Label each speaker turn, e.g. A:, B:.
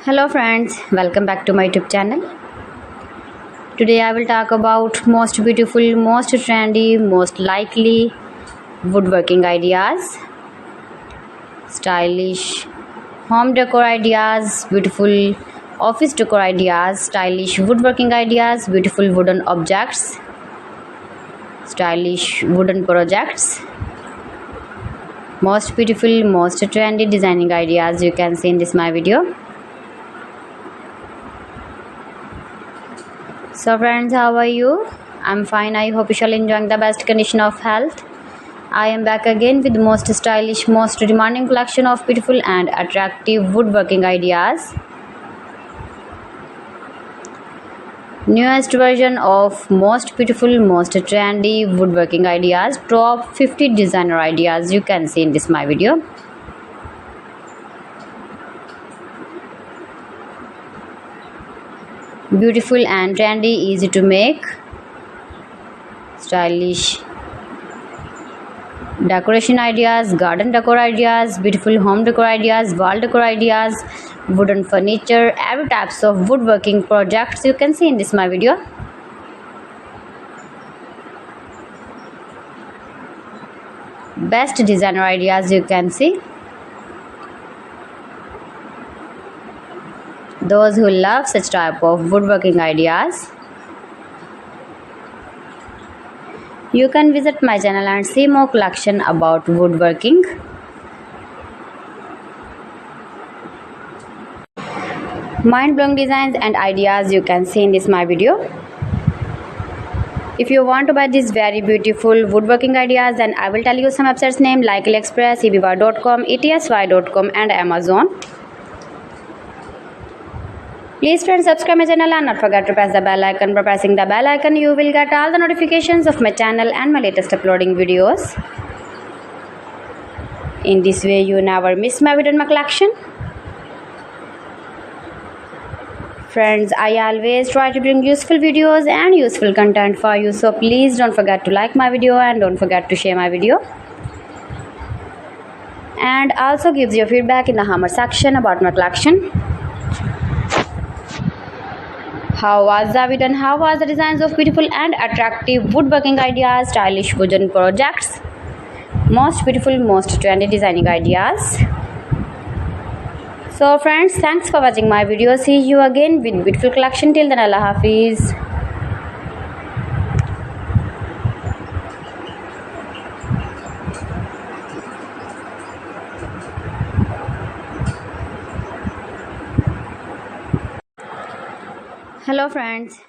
A: Hello friends, welcome back to my YouTube channel. Today I will talk about most beautiful, most trendy, most likely woodworking ideas, stylish home decor ideas, beautiful office decor ideas, stylish woodworking ideas, beautiful wooden objects, stylish wooden projects, most beautiful, most trendy designing ideas you can see in this my video. So friends, how are you? I'm fine. I hope you shall enjoying the best condition of health. I am back again with the most stylish, most demanding collection of beautiful and attractive woodworking ideas. Newest version of most beautiful, most trendy woodworking ideas. Top 50 designer ideas you can see in this my video. Beautiful and trendy, easy to make, stylish decoration ideas, garden decor ideas, beautiful home decor ideas, wall decor ideas, wooden furniture, every types of woodworking projects you can see in this my video. Best designer ideas you can see. Those who love such type of woodworking ideas, you can visit my channel and see more collection about woodworking. Mind-blowing designs and ideas you can see in this my video. If you want to buy these very beautiful woodworking ideas, then I will tell you some websites name like AliExpress, eBay.com, ETSY.com and Amazon. Please friends, subscribe my channel and not forget to press the bell icon. By pressing the bell icon, you will get all the notifications of my channel and my latest uploading videos. In this way, you never miss my video in my collection. Friends, I always try to bring useful videos and useful content for you. So please don't forget to like my video and don't forget to share my video. And also gives your feedback in the comment section about my collection. How was the video and how was the designs of beautiful and attractive woodworking ideas, stylish wooden projects, most beautiful, most trendy designing ideas. So friends, thanks for watching my video. See you again with beautiful collection. Till then, Allah Hafiz. Hello friends.